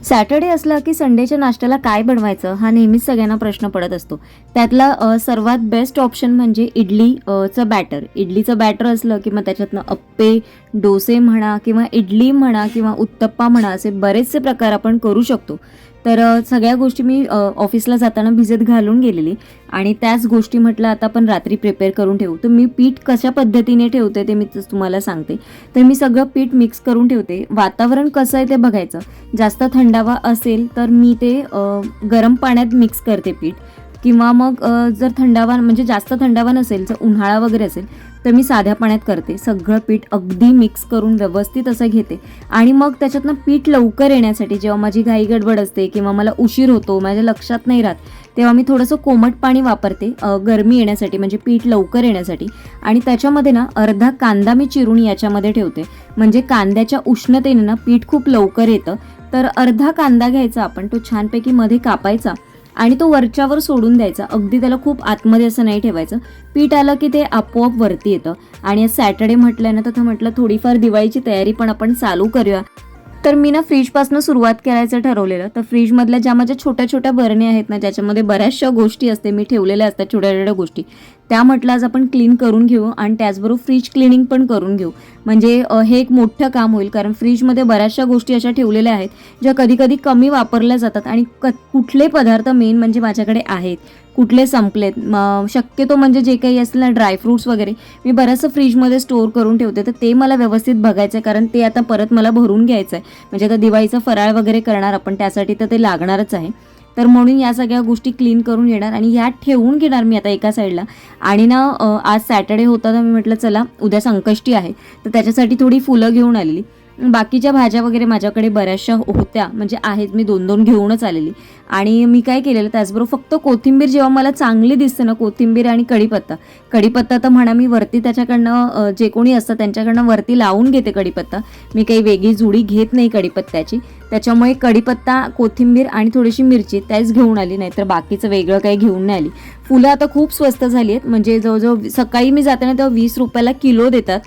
Saturday असला की संडेच्या नाश्त्याला काय बनवायचं हा नेहमीच सगळ्यांना प्रश्न पडत असतो. त्यातला सर्वात बेस्ट ऑप्शन म्हणजे इडलीचं बॅटर. इडलीचं बॅटर असलं की मग त्याच्यातनं अप्पे, डोसे म्हणा किंवा इडली म्हणा किंवा उत्तप्पा म्हणा, असे बरेचसे प्रकार आपण करू शकतो. तर सगळ्या गोष्टी मी ऑफिसला जाताना भिजत घालून गेलेली आणि त्याच गोष्टी म्हटलं आता आपण रात्री प्रिपेअर करून ठेवू. तर मी पीठ कशा पद्धतीने ठेवते ते मी तुम्हाला सांगते. तर मी सगळं पीठ मिक्स करून ठेवते. वातावरण कसं आहे ते बघायचं. जास्त थंडावा असेल तर मी ते गरम पाण्यात मिक्स करते पीठ, किंवा मग जर थंडावा म्हणजे जास्त थंडावा नसेल, जर उन्हाळा वगैरे असेल तर मी साध्या पाण्यात करते. सगळं पीठ अगदी मिक्स करून व्यवस्थित असं घेते आणि मग त्याच्यातनं पीठ लवकर येण्यासाठी, जेव्हा माझी घाई गडबड असते किंवा मला उशीर होतो, माझ्या लक्षात नाही राहत, तेव्हा मी थोडंसं कोमट पाणी वापरते गरमी येण्यासाठी, म्हणजे पीठ लवकर येण्यासाठी. आणि त्याच्यामध्ये ना अर्धा कांदा मी चिरून याच्यामध्ये ठेवते, म्हणजे कांद्याच्या उष्णतेने ना पीठ खूप लवकर येतं. तर अर्धा कांदा घ्यायचा आपण, तो छानपैकी मध्ये कापायचा आणि तो वरच्यावर सोडून द्यायचा. अगदी त्याला खूप आतमध्ये असं नाही ठेवायचं. पीठ आलं की ते आपोआप वरती येतं. आणि सॅटर्डे म्हटल्यानं तर म्हटलं थोडीफार दिवाळीची तयारी पण आपण चालू करूया. तर मी ना फ्रीजपासून सुरुवात करायचं ठरवलेलं. तर फ्रीजमधल्या ज्या माझ्या छोट्या छोट्या बरण्या आहेत ना, ज्याच्यामध्ये बऱ्याचशा गोष्टी असते, मी ठेवलेल्या असतात छोट्या छोट्या गोष्टी, त्या म्हटलं आज आपण क्लीन करून घेऊ आणि त्याचबरोबर फ्रीज क्लिनिंग पण करून घेऊ. म्हणजे हे एक मोठं काम होईल, कारण फ्रीजमध्ये बऱ्याचशा गोष्टी अशा ठेवलेल्या आहेत ज्या कधी कधी कमी वापरल्या जातात आणि कुठले पदार्थ मेन म्हणजे माझ्याकडे आहेत, कुठले संपलेत. शक्यतो म्हणजे जे काही असेल ना ड्रायफ्रूट्स वगैरे मी बऱ्याचसं फ्रीजमध्ये स्टोअर करून ठेवते. तर ते मला व्यवस्थित बघायचं आहे, कारण ते आता परत मला भरून घ्यायचं आहे. म्हणजे आता दिवाळीचा फराळ वगैरे करणार आपण, त्यासाठी तर ते लागणारच आहे. तर म्हणून या सगळ्या गोष्टी क्लीन करून घेणार आणि ह्या ठेवून घेणार मी आता एका साईडला. आणि ना आज सॅटर्डे होता तर मी म्हटलं चला उद्या संकष्टी आहे, तर त्याच्यासाठी थोडी फुलं घेऊन आलेली. बाकीच्या भाज्या वगैरे माझ्याकडे बऱ्याचशा होत्या, म्हणजे आहेत, मी 2-2 घेऊनच आलेली. आणि मी काय केलेलं त्याचबरोबर फक्त कोथिंबीर जेव्हा मला चांगली दिसते ना, कोथिंबीर आणि कढीपत्ता तर म्हणा, मी वरती त्याच्याकडनं जे कोणी असतं त्यांच्याकडनं वरती लावून घेते कढीपत्ता. मी काही वेगळी जुडी घेत नाही कढीपत्त्याची. त्याच्यामुळे कढीपत्ता, कोथिंबीर आणि थोडीशी मिरची त्याच घेऊन आली, नाहीतर बाकीचं वेगळं काही घेऊन नाही आली. फुलं आता खूप स्वस्त झाली आहेत, म्हणजे जवळजवळ सकाळी मी जाते ना तेव्हा 20 रुपयाला किलो देतात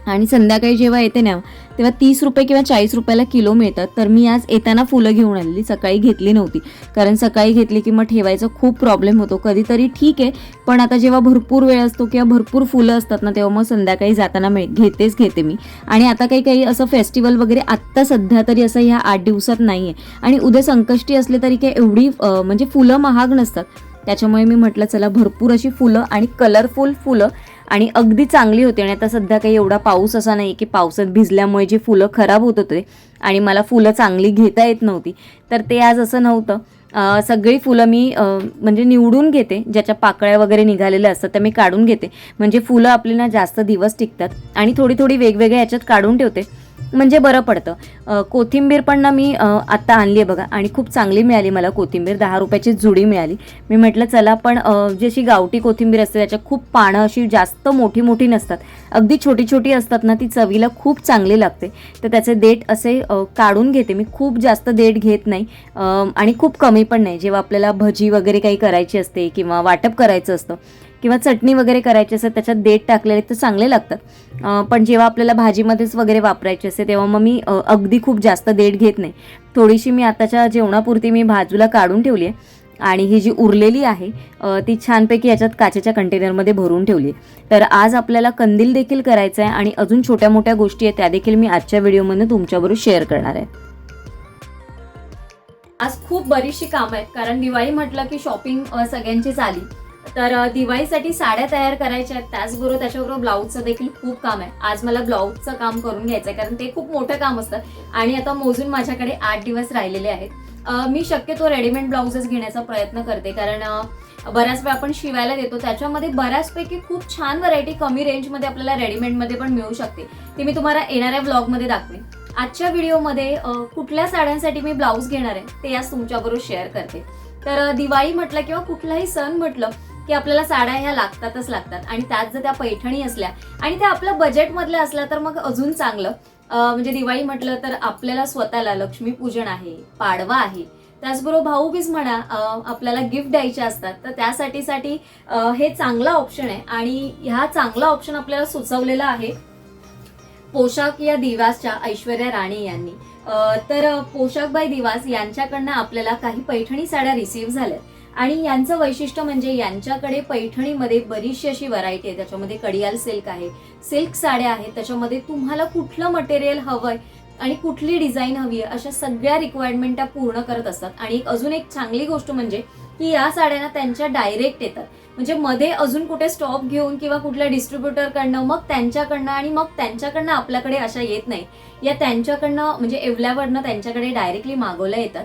आणि संध्याकाळी जेव्हा येते ना तेव्हा 30 रुपये किंवा 40 रुपयाला किलो मिळतात. तर मी आज येताना फुलं घेऊन आलेली, सकाळी घेतली नव्हती, कारण सकाळी घेतली की मग ठेवायचा खूप प्रॉब्लेम होतो. कधीतरी ठीक आहे, पण आता जेव्हा भरपूर वेळ असतो किंवा भरपूर फुलं असतात ना, तेव्हा मग संध्याकाळी जाताना घेते मी. आणि आता काही असं फेस्टिवल वगैरे आत्ता सध्या तरी असं ह्या 8 दिवसात नाही आहे. आणि उद्या संकष्टी असले तरी काही एवढी म्हणजे फुलं महाग नसतात. त्याच्यामुळे मी म्हटलं चला भरपूर अशी फुलं आणि कलरफुल फुलं, आणि अगदी चांगली होती. आणि आता सध्या काही एवढा पाऊस असा नाही की पावसात भिजल्यामुळे जी फुलं खराब होत होते आणि मला फुलं चांगली घेता येत नव्हती, तर ते आज असं नव्हतं. सगळी फुलं मी म्हणजे निवडून घेते, ज्याच्या पाकळ्या वगैरे निघालेल्या असतात त्या मी काढून घेते, म्हणजे फुलं आपली ना जास्त दिवस टिकतात. आणि थोडी थोडी वेगवेगळ्या याच्यात काढून ठेवते, म्हणजे बरं पडतं. कोथिंबीर पण ना मी आत्ता आणली आहे बघा, आणि खूप चांगली मिळाली मला कोथिंबीर. 10 रुपयाची जुडी मिळाली. मी म्हटलं चला, पण जी अशी गावठी कोथिंबीर असते त्याच्यात खूप पानं अशी जास्त मोठी मोठी नसतात, अगदी छोटी छोटी असतात ना, ती चवीला खूप चांगली लागते. तर त्याचे देठ असे काढून घेते मी. खूप जास्त देठ घेत नाही आणि खूप कमी पण नाही. जेव्हा आपल्याला भजी वगैरे काही करायची असते किंवा वाटप करायचं असतं किंवा चटणी वगैरे करायची असते, त्याच्यात देठ टाकलेले तर चांगले लागतात. पण जेव्हा आपल्याला भाजीमध्येच वगैरे वापरायची असते तेव्हा मग मी अगदी खूप जास्त देठ घेत नाही. थोडीशी मी आताच्या जेवणापुरती मी बाजूला काढून ठेवली आहे. आणि ही जी उरलेली आहे ती छानपैकी याच्यात काचेच्या कंटेनरमध्ये भरून ठेवली आहे. तर आज आपल्याला कंदील देखील करायचं आहे आणि अजून छोट्या मोठ्या गोष्टी आहेत, त्या देखील मी आजच्या व्हिडिओमध्ये तुमच्याबरोबर शेअर करणार आहे. आज खूप बरीचशी कामं आहेत, कारण दिवाळी म्हटलं की शॉपिंग सगळ्यांचीच आली. तर दिवाळीसाठी साड्या तयार करायच्या आहेत, त्याचबरोबर त्याच्याबरोबर ब्लाऊजचं देखील खूप काम आहे. आज मला ब्लाऊजचं काम करून घ्यायचं आहे, कारण ते खूप मोठं काम असतं आणि आता मोजून माझ्याकडे 8 दिवस राहिलेले आहेत. मी शक्यतो रेडीमेड ब्लाऊजेस घेण्याचा प्रयत्न करते, कारण बऱ्याच वेळा आपण शिवायला देतो, त्याच्यामध्ये बऱ्याचपैकी खूप छान व्हरायटी कमी रेंजमध्ये आपल्याला रेडीमेडमध्ये पण मिळू शकते. ते मी तुम्हाला येणाऱ्या ब्लॉगमध्ये दाखवेन. आजच्या व्हिडिओमध्ये कुठल्या साड्यांसाठी मी ब्लाऊज घेणार आहे ते आज तुमच्याबरोबर शेअर करते. तर दिवाळी म्हटलं किंवा कुठलाही सण म्हटलं की आपल्याला साड्या ह्या लागतातच लागतात, आणि त्यात जर त्या पैठणी असल्या आणि त्या आपल्या बजेटमधल्या असल्या तर मग अजून चांगलं. म्हणजे दिवाळी म्हटलं तर आपल्याला स्वतःला लक्ष्मीपूजन आहे, पाडवा आहे, त्याचबरोबर भाऊबीज म्हणा, आपल्याला गिफ्ट द्यायचे असतात, तर त्यासाठी हे चांगला ऑप्शन आहे. आणि ह्या चांगला ऑप्शन आपल्याला सुचवलेला आहे पोशाख या दिवासच्या ऐश्वर्या राणे यांनी. तर पोशाखबाई दिवास यांच्याकडनं आपल्याला काही पैठणी साड्या रिसीव्ह झाल्यात आणि यांचं वैशिष्ट्य म्हणजे यांच्याकडे पैठणीमध्ये बरीचशी अशी व्हरायटी आहे. त्याच्यामध्ये कडियाल सिल्क आहे, सिल्क साड्या आहेत, त्याच्यामध्ये तुम्हाला कुठलं मटेरियल हवंय आणि कुठली डिझाईन हवी आहे अशा सगळ्या रिक्वायरमेंट त्या पूर्ण करत असतात. आणि अजून एक चांगली गोष्ट म्हणजे की या साड्यांना त्यांच्या डायरेक्ट येतात, म्हणजे मध्ये अजून कुठे स्टॉप घेऊन किंवा कुठल्या डिस्ट्रीब्युटरकडनं मग त्यांच्याकडनं आणि मग त्यांच्याकडनं आपल्याकडे अशा येत नाही. या त्यांच्याकडनं म्हणजे एवल्यावरनं त्यांच्याकडे डायरेक्टली मागवल्या येतात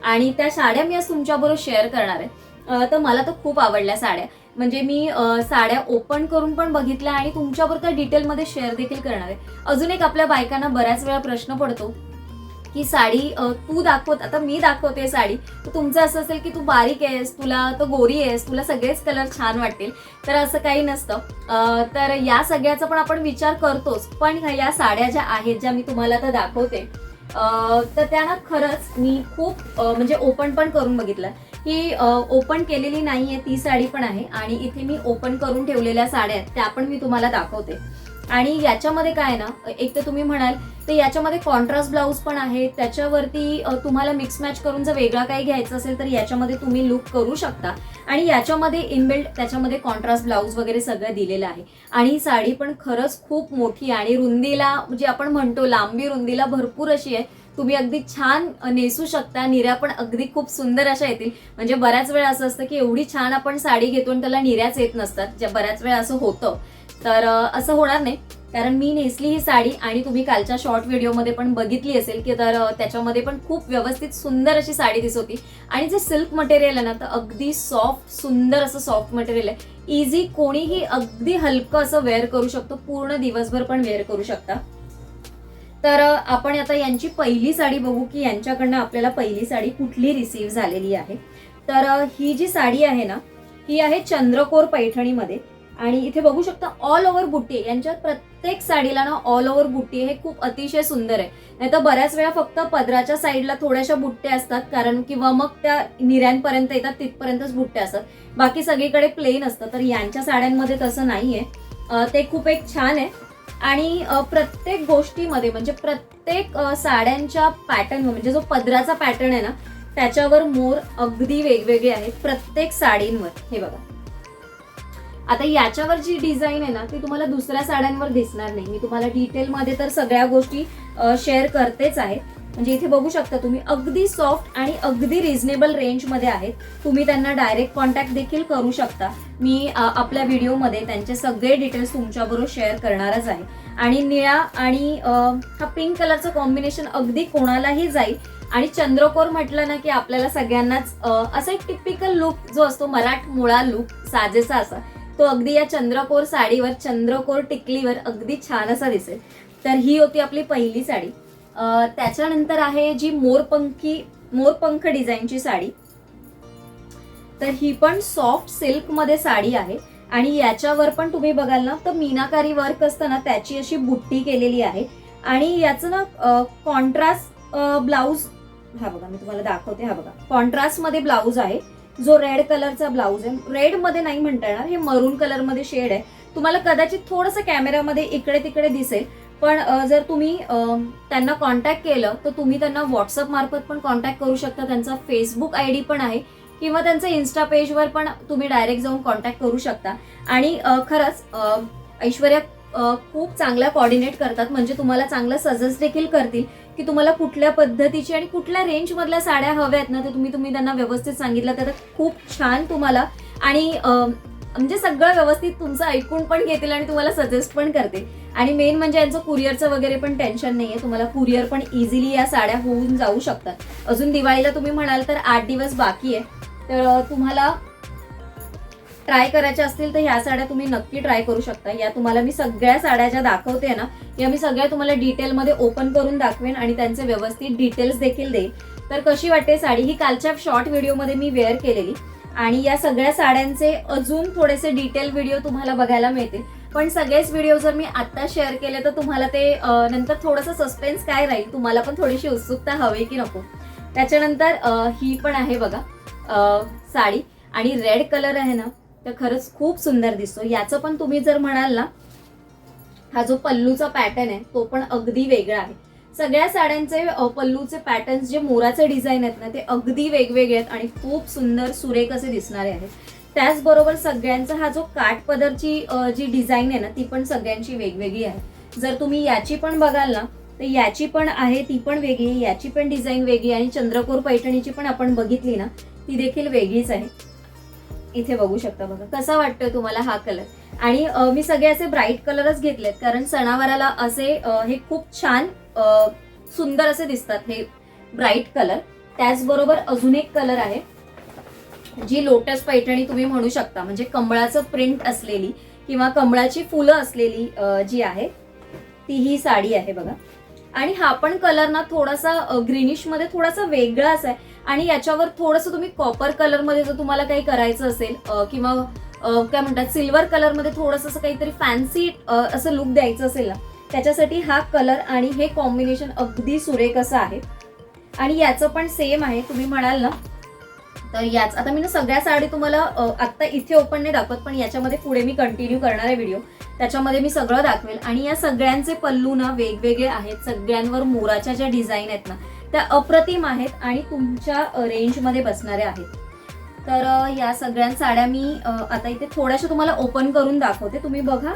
आणि त्या साड्या मी आज तुमच्याबरोबर शेअर करणार आहे. तर मला तर खूप आवडल्या साड्या, म्हणजे मी साड्या ओपन करून पण बघितल्या आणि तुमच्याबरोबर त्या डिटेलमध्ये शेअर देखील करणार आहे. अजून एक आपल्या बायकांना बऱ्याच वेळा प्रश्न पडतो की साडी तू दाखवत, आता मी दाखवते साडी, तर तुमचं असं असेल की तू बारीक आहेस, तुला तर गोरी आहेस, तुला सगळेच कलर छान वाटतील. तर असं काही नसतं. तर या सगळ्याचा पण आपण विचार करतोच, पण या साड्या ज्या आहेत ज्या मी तुम्हाला आता दाखवते तर त्यांना खरंच मी खूप म्हणजे ओपन पण करून बघितलं. ही ओपन केलेली नाहीये ती साडी पण आहे आणि इथे मी ओपन करून ठेवलेल्या साड्या आहेत त्या पण मी तुम्हाला दाखवते. आणि याच्यामध्ये काय ना, एक तर तुम्ही म्हणाल तर याच्यामध्ये कॉन्ट्रास्ट ब्लाऊज पण आहे, त्याच्यावरती तुम्हाला मिक्स मॅच करून जर वेगळा काही घ्यायचं असेल तर याच्यामध्ये तुम्ही लुक करू शकता. आणि याच्यामध्ये इनबिल्ट त्याच्यामध्ये कॉन्ट्रास्ट ब्लाऊज वगैरे सगळं दिलेलं आहे. आणि ही साडी पण खरंच खूप मोठी आणि रुंदीला म्हणजे आपण म्हणतो लांबी रुंदीला भरपूर अशी आहे. तुम्ही अगदी छान नेसू शकता, निऱ्या पण अगदी खूप सुंदर अशा येतील. म्हणजे बऱ्याच वेळा असं असतं की एवढी छान आपण साडी घेतो आणि त्याला निऱ्याच येत नसतात, ज्या बऱ्याच वेळा असं होतं. तर असं होणार नाही, कारण मी नेसली ही साडी आणि तुम्ही कालच्या शॉर्ट व्हिडिओमध्ये पण बघितली असेल की तर त्याच्यामध्ये पण खूप व्यवस्थित सुंदर अशी साडी दिसत होती. आणि जे सिल्क मटेरियल आहे ना तर अगदी सॉफ्ट सुंदर असं सॉफ्ट मटेरियल आहे. इझी कोणीही अगदी हलकं असं वेअर करू शकतो, पूर्ण दिवसभर पण वेअर करू शकता. तर आपण आता यांची पहिली साडी बघू की यांच्याकडनं आपल्याला पहिली साडी कुठली रिसीव्ह झालेली आहे. तर ही जी साडी आहे ना ही आहे चंद्रकोर पैठणीमध्ये आणि इथे बघू शकता ऑल ओव्हर बुट्टी आहे. यांच्या प्रत्येक साडीला ना ऑल ओव्हर बुट्टी हे खूप अतिशय सुंदर आहे. नाही तर बऱ्याच वेळा फक्त पदराच्या साईडला थोड्याशा बुट्ट्या असतात, कारण किंवा मग त्या निऱ्यांपर्यंत येतात तिथपर्यंतच बुट्ट्या असतात, बाकी सगळीकडे प्लेन असतं. तर यांच्या साड्यांमध्ये तसं नाहीये, ते खूप एक छान आहे. आणि प्रत्येक गोष्टीमध्ये म्हणजे प्रत्येक साड्यांच्या पॅटर्न म्हणजे जो पदराचा पॅटर्न आहे ना त्याच्यावर मोर अगदी वेगवेगळे आहेत प्रत्येक साडींवर. हे बघा, आता याच्यावर जी डिझाईन आहे ना ती तुम्हाला दुसऱ्या साड्यांवर दिसणार नाही. मी तुम्हाला डिटेलमध्ये तर सगळ्या गोष्टी शेअर करतेच आहे. म्हणजे इथे बघू शकता तुम्ही अगदी सॉफ्ट आणि अगदी रिझनेबल रेंजमध्ये आहेत. तुम्ही त्यांना डायरेक्ट कॉन्टॅक्ट देखील करू शकता. मी आपल्या व्हिडिओमध्ये त्यांचे सगळे डिटेल्स तुमच्याबरोबर शेअर करणारच आहे. आणि निळा आणि हा पिंक कलरचं कॉम्बिनेशन अगदी कोणालाही जाईल. आणि चंद्रकोर म्हटलं ना की आपल्याला सगळ्यांनाच असा एक टिपिकल लुक जो असतो मराठमोळा लुक साजेसा असा, तो अगदी या चंद्रकोर साडीवर चंद्रकोर टिकलीवर अगदी छान असा दिसेल. तर ही होती आपली पहिली साडी. त्याच्यानंतर आहे जी मोरपंख डिझाईनची साडी. तर ही पण सॉफ्ट सिल्क मध्ये साडी आहे आणि याच्यावर पण तुम्ही बघाल ना तर मीनाकारी वर्क असतं ना त्याची अशी बुट्टी केलेली आहे. आणि याचं ना कॉन्ट्रास्ट ब्लाऊज, हा बघा मी तुम्हाला दाखवते, हा बघा कॉन्ट्रास्ट मध्ये ब्लाऊज आहे जो रेड कलरचा ब्लाऊज आहे. रेड मध्ये नाही म्हणता येणार, हे मरून कलर मध्ये शेड आहे. तुम्हाला कदाचित थोडंसं कॅमेऱ्यामध्ये इकडे तिकडे दिसेल, पण जर तुम्ही त्यांना कॉन्टॅक्ट केलं तर तुम्ही त्यांना व्हॉट्सअप मार्फत पण कॉन्टॅक्ट करू शकता. त्यांचा फेसबुक आयडी पण आहे किंवा त्यांचं इन्स्टा पेजवर पण तुम्ही डायरेक्ट जाऊन कॉन्टॅक्ट करू शकता. आणि खरंच ऐश्वर्या खूप चांगला कोऑर्डिनेट करतात, म्हणजे तुम्हाला चांगलं सजेस्ट देखील करतील की तुम्हाला कुठल्या पद्धतीची आणि कुठल्या रेंज मधल्या साड्या हव्यात ना, ते तुम्ही त्यांना व्यवस्थित सांगितलं तर खूप छान तुम्हाला आणि म्हणजे सगळं व्यवस्थित तुमचं ऐकून पण घेतील आणि तुम्हाला सजेस्ट पण करते. आणि मेन म्हणजे यांचं कुरिअरचं वगैरे पण टेन्शन नाहीये, तुम्हाला कुरिअर पण इझिली या साड्या होऊन जाऊ शकतात. अजून दिवाळीला तुम्ही म्हणाल तर 8 दिवस बाकी आहे, तर तुम्हाला ट्राय करायच्या असतील तर ह्या साड्या तुम्ही नक्की ट्राय करू शकता. या तुम्हाला मी सगळ्या साड्या ज्या दाखवते ना या मी सगळ्या तुम्हाला डिटेलमध्ये ओपन करून दाखवेन आणि त्यांचे व्यवस्थित डिटेल्स देखील देईल. तर कशी वाटते साडी, ही कालच्या शॉर्ट व्हिडिओमध्ये मी वेअर केलेली आणि या सगळ्या साड्यांचे अजून थोडेसे डिटेल व्हिडिओ तुम्हाला बघायला मिळतील. पण सगळेच व्हिडिओ जर मी आता शेअर केले तर तुम्हाला ते नंतर थोडंसं सस्पेन्स काय राहील, तुम्हाला पण थोडीशी उत्सुकता हवी की नको. त्याच्यानंतर ही पण आहे बघा साडी आणि रेड कलर आहे ना तर खरंच खूप सुंदर दिसतो. याचं पण तुम्ही जर म्हणाल ना, हा जो पल्लूचा पॅटर्न आहे तो पण अगदी वेगळा आहे. सगळ्या साड्यांचे पल्लूचे पॅटर्न्स जे मोराचे डिझाईन आहेत ना ते अगदी वेगवेगळे आहेत आणि खूप सुंदर सुरेख असे दिसणारे आहेत. त्याचबरोबर सगळ्यांचा हा जो काठ पदरची जी डिझाईन आहे ना ती पण सगळ्यांची वेगवेगळी आहे. जर तुम्ही याची पण बघाल ना तर याची पण आहे ती पण वेगळी, याची पण डिझाईन वेगळी आणि चंद्रकोर पैठणीची पण आपण बघितली ना ती देखील वेगळीच आहे. इथे बघू शकता बघा कसा वाटतोय तुम्हाला हा कलर. आणि मी सगळे असे ब्राईट कलरच घेतलेत कारण सणावाराला असे हे खूप छान सुंदर असे दिसतात हे ब्राईट कलर. त्याचबरोबर अजून एक कलर आहे जी लोटस पैठणी तुम्ही म्हणू शकता, म्हणजे कमळाचं प्रिंट असलेली किंवा कमळाची फुलं असलेली जी आहे ती ही साडी आहे बघा. आणि हा पण कलर ना थोडासा ग्रीनिश मध्ये थोडासा वेगळाच आहे आणि याच्यावर थोडंसं तुम्ही कॉपर कलर मध्ये जर तुम्हाला काही करायचं असेल किंवा काय म्हणतात सिल्वर कलर मध्ये थोडंसं असं काहीतरी फॅन्सी असं लुक द्यायचं असेल ना त्याच्यासाठी हा कलर आणि हे कॉम्बिनेशन अगदी सुरेख असं आहे. आणि याचं पण सेम आहे तुम्ही म्हणाल ना तर याच आता मी ना सगळ्या साडी तुम्हाला आत्ता इथे ओपन नाही दाखवत पण याच्यामध्ये पुढे मी कंटिन्यू करणार आहे व्हिडिओ, त्याच्यामध्ये मी सगळं दाखवेल. आणि या सगळ्यांचे पल्लू ना वेगवेगळे आहेत, सगळ्यांवर मोराच्या ज्या डिझाईन आहेत ना त्या अप्रतिम आहेत आणि तुमच्या रेंजमध्ये बसणाऱ्या आहेत. तर या सगळ्या साड्या मी आता इथे थोड्याशा तुम्हाला ओपन करून दाखवते, तुम्ही बघा.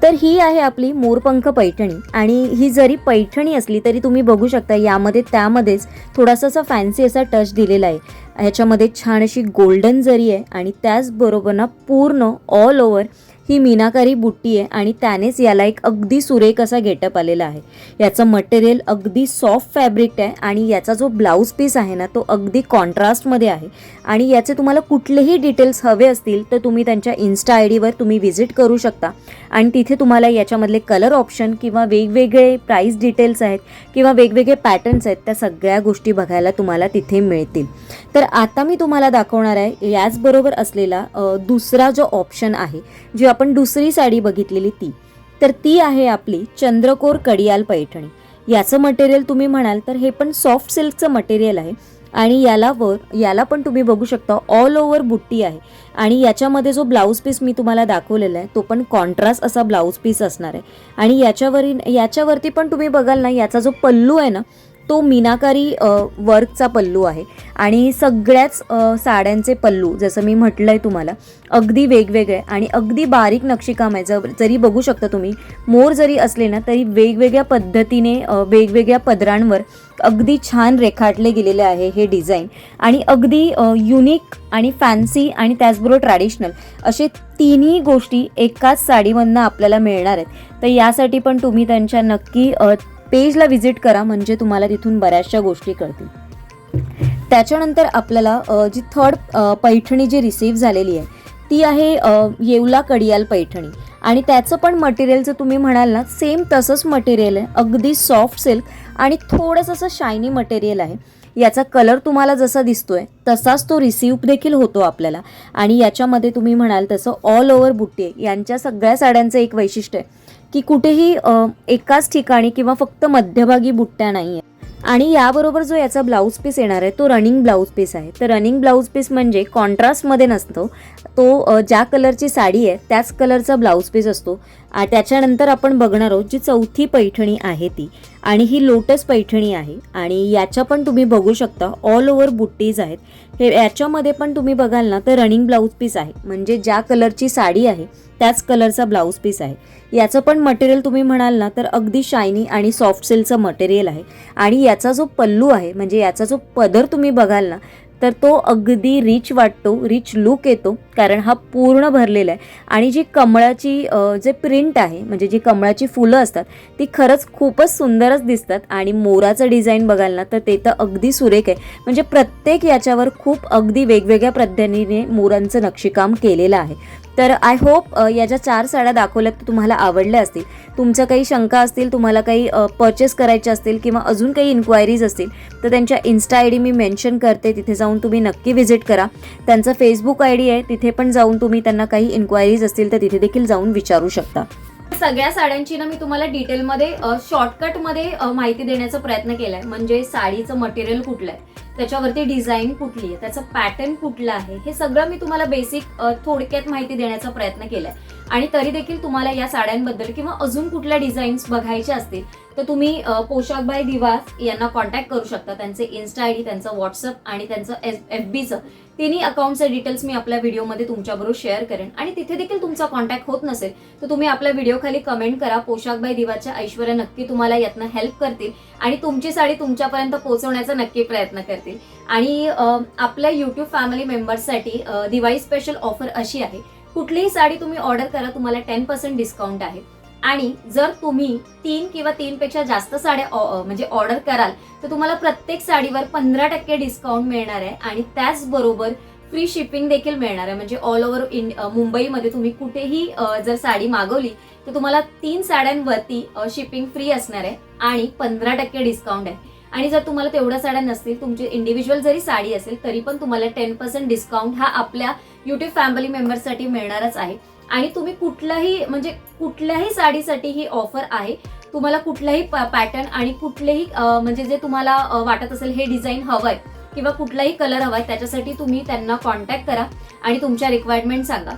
तर ही आहे आपली मोरपंख पैठणी आणि ही जरी पैठणी असली तरी तुम्ही बघू शकता यामध्ये त्यामध्येच थोडासा असा फॅन्सी असा टच दिलेला आहे. ह्याच्यामध्ये छान अशी गोल्डन जरी आहे आणि त्याचबरोबर ना पूर्ण ऑल ओव्हर ही मीनाकारी बुट्टी आहे आणि त्यानेच याला एक अगदी सुरेख असा गेटअप आलेला आहे. याचं मटेरियल अगदी सॉफ्ट फॅब्रिक आहे आणि याचा जो ब्लाऊज पीस आहे ना तो अगदी कॉन्ट्रास्टमध्ये आहे. आणि याचे तुम्हाला कुठलेही डिटेल्स हवे असतील तर तुम्ही त्यांच्या इन्स्टा आय-डीवर तुम्ही व्हिजिट करू शकता आणि तिथे तुम्हाला याच्यामधले कलर ऑप्शन किंवा वेगवेगळे प्राईस डिटेल्स आहेत किंवा वेगवेगळे पॅटर्न्स आहेत त्या सगळ्या गोष्टी बघायला तुम्हाला तिथे मिळतील. तर आता मी तुम्हाला दाखवणार आहे याचबरोबर असलेला दुसरा जो ऑप्शन आहे जी आपण दुसरी साडी बघितलेली तर ती आहे आपली चंद्रकोर कडियाल पैठणी. याचं मटेरियल तुम्ही म्हणाल तर हे पण सॉफ्ट सिल्कचं मटेरियल आहे आणि याला पण तुम्ही बघू शकता ऑल ओव्हर बुट्टी आहे आणि याच्यामध्ये जो ब्लाऊज पीस मी तुम्हाला दाखवलेला आहे तो पण कॉन्ट्रास्ट असा ब्लाऊज पीस असणार आहे. आणि याच्यावरती पण तुम्ही बघाल ना याचा जो पल्लू आहे ना तो मीनाकारी वर्कचा पल्लू आहे आणि सगळ्याच साड्यांचे पल्लू जसं मी म्हटलं आहे तुम्हाला अगदी वेगवेगळे आणि अगदी बारीक नक्षीकाम आहे. जरी बघू शकता तुम्ही मोर जरी असले ना तरी वेगवेगळ्या पद्धतीने वेगवेगळ्या पदरांवर अगदी छान रेखाटले गेलेले आहे हे डिझाईन आणि अगदी युनिक आणि फॅन्सी आणि त्याचबरोबर ट्रॅडिशनल असे तिन्ही गोष्टी एकाच साडीमधनं आपल्याला मिळणार आहेत. तर यासाठी पण तुम्ही त्यांच्या नक्की पेजला व्हिजिट करा म्हणजे तुम्हाला तिथून बऱ्याचशा गोष्टी कळतील. त्याच्यानंतर आपल्याला जी थर्ड पैठणी जी रिसीव्ह झालेली आहे ती आहे येवला कडियाल पैठणी आणि त्याचं पण मटेरियलचं तुम्ही म्हणाल ना सेम तसंच मटेरियल आहे, अगदी सॉफ्ट सिल्क आणि थोडंसं असं शायनी मटेरियल आहे. याचा कलर तुम्हाला जसा दिसतोय तसाच तो रिसीव्ह देखील होतो आपल्याला आणि याच्यामध्ये तुम्ही म्हणाल तसं ऑल ओव्हर बुट्टी आहे. यांच्या सगळ्या साड्यांचं एक वैशिष्ट्य आहे की कुठेही एकाच ठिकाणी किंवा फक्त मध्यभागी बुट्ट्या नाही आहे. आणि याबरोबर जो याचा ब्लाऊज पीस येणार आहे तो रनिंग ब्लाऊज पीस आहे. तर रनिंग ब्लाऊज पीस म्हणजे कॉन्ट्रास्टमध्ये नसतो, तो ज्या कलरची साडी आहे त्याच कलरचा ब्लाऊज पीस असतो. त्याच्यानंतर आपण बघणार आहोत जी चौथी पैठणी आहे ती आणि ही लोटस पैठणी आहे आणि याच्या पण तुम्ही बघू शकता ऑल ओव्हर बुट्टीज आहेत. हे याच्यामध्ये पण तुम्ही बघाल ना तर रनिंग ब्लाऊज पीस आहे म्हणजे ज्या कलरची साडी आहे त्याच कलरचा ब्लाऊज पीस आहे. याचं पण मटेरियल तुम्ही म्हणाल ना तर अगदी शायनी आणि सॉफ्ट सिल्कचं मटेरियल आहे आणि याचा जो पल्लू आहे म्हणजे याचा जो पदर तुम्ही बघाल ना तर तो अगदी रिच वाटतो, रिच लुक येतो कारण हा पूर्ण भरलेला आहे. आणि जी कमळाची जे प्रिंट आहे म्हणजे जी कमळाची फुलं असतात ती खरंच खूपच सुंदरच दिसतात आणि मोराचं डिझाईन बघाल ना तर ते तर अगदी सुरेख आहे. म्हणजे प्रत्येक याच्यावर खूप अगदी वेगवेगळ्या पद्धतीने मोरांचं नक्षीकाम केलेलं आहे. तर आय होप या ज्या 4 साड्या दाखवल्यात त्या तुम्हाला आवडल्या असतील. तुमच्या काही शंका असतील, तुम्हाला काही परचेस करायचे असतील किंवा अजून काही इन्क्वायरीज असतील तर त्यांच्या इन्स्टा आय-डी मी मेन्शन करते, तिथे जाऊन तुम्ही नक्की व्हिजिट करा. त्यांचा फेसबुक आय-डी आहे, तिथे पण जाऊन तुम्ही त्यांना काही इन्क्वायरीज असतील तर तिथे देखील जाऊन विचारू शकता. सगळ्या साड्यांची ना मी तुम्हाला डिटेलमध्ये शॉर्टकटमध्ये माहिती देण्याचा प्रयत्न केलाय. म्हणजे साडीचं मटेरियल कुठलं आहे, त्याच्यावरती डिझाईन कुठली आहे, त्याचं पॅटर्न कुठलं आहे, हे सगळं मी तुम्हाला बेसिक थोडक्यात माहिती देण्याचा प्रयत्न केलाय. आणि तरी देखील तुम्हाला या साड्यांबद्दल किंवा अजून कुठल्या डिझाईन्स बघायच्या असतील तर तुम्ही पोशाख बाय दिवा यांना कॉन्टॅक्ट करू शकता. त्यांचे इन्स्टा आयडी, त्यांचं व्हॉट्सअप आणि त्यांचं FBचं तिन्ही अकाउंटचे डिटेल्स मी आपल्या व्हिडिओमध्ये तुमच्याबरोबर शेअर करेन. आणि तिथे देखील तुमचा कॉन्टॅक्ट होत नसेल तर तुम्ही आपल्या व्हिडिओ खाली कमेंट करा. पोशाख बाय दिवाच्या ऐश्वर्या नक्की तुम्हाला यातनं हेल्प करतील आणि तुमची साडी तुमच्यापर्यंत पोहोचवण्याचा नक्की प्रयत्न करतील. आणि आपल्या युट्यूब फॅमिली मेंबर्ससाठी दिवाळी स्पेशल ऑफर अशी आहे, कुठलीही साडी तुम्ही ऑर्डर करा, तुम्हाला 10% डिस्काउंट आहे. आणि जर तुम्ही 3 किंवा 3 पेक्षा जास्त साड्या म्हणजे ऑर्डर कराल तर तुम्हाला प्रत्येक साडीवर 15% डिस्काउंट मिळणार आहे. आणि त्याचबरोबर फ्री शिपिंग देखील मिळणार आहे. म्हणजे ऑल ओव्हर मुंबईमध्ये तुम्ही कुठेही जर साडी मागवली तर तुम्हाला 3 साड्यांवरती शिपिंग फ्री असणार आहे आणि 15% डिस्काउंट आहे. आणि जर तुम्हाला तेवढ्या साड्या नसतील, तुमची इंडिव्हिज्युअल जरी साडी असेल तरी पण तुम्हाला 10% डिस्काउंट हा आपल्या युट्यूब फॅमिली मेंबर्ससाठी मिळणारच आहे. आणि तुम्ही कुठल्याही साडीसाठी ही ऑफर आहे. तुम्हाला कुठलाही पॅटर्न आणि कुठलेही म्हणजे जे तुम्हाला वाटत असेल हे डिझाईन हवंय किंवा कुठलाही कलर हवाय त्याच्यासाठी तुम्ही त्यांना कॉन्टॅक्ट करा आणि तुमच्या रिक्वायरमेंट सांगा.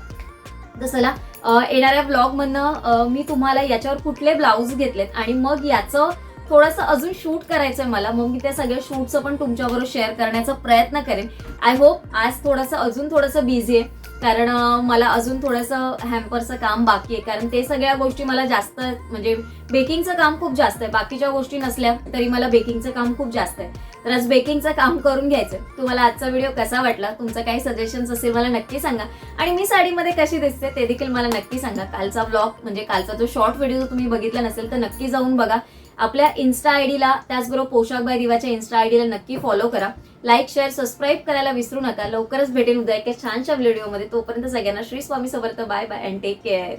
तर चला येणाऱ्या ब्लॉगमधनं मी तुम्हाला याच्यावर कुठले ब्लाऊज घेतलेत आणि मग याचं थोडंसं अजून शूट करायचंय मला, मग मी त्या सगळ्या शूटचं पण तुमच्याबरोबर शेअर करण्याचा प्रयत्न करेन. आय होप आज अजून थोडंसं बिझी आहे कारण मला अजून थोडंसं हॅम्परचं काम बाकी आहे. कारण ते सगळ्या गोष्टी मला जास्त म्हणजे बेकिंगचं काम खूप जास्त आहे. बाकीच्या गोष्टी नसल्या तरी मला बेकिंगचं काम खूप जास्त आहे. तर आज बेकिंगचं काम करून घ्यायचं. तुम्हाला आजचा व्हिडिओ कसा वाटला, तुमचं काही सजेशन्स असेल मला नक्की सांगा. आणि मी साडीमध्ये कशी दिसते ते देखील मला नक्की सांगा. कालचा ब्लॉग म्हणजे कालचा जो शॉर्ट व्हिडिओ तुम्ही बघितला नसेल तर नक्की जाऊन बघा. आपल्या इन्स्टा आयडीला त्याचबरोबर पोशाख बाय दिवाच्या इन्स्टा आयडीला नक्की फॉलो करा. लाईक, शेअर, सबस्क्राईब करायला विसरू नका. लवकरच भेटेन उद्या एका छानशा व्हिडिओमध्ये. तोपर्यंत सगळ्यांना Shri Swami Samarth. Bye bye and take care.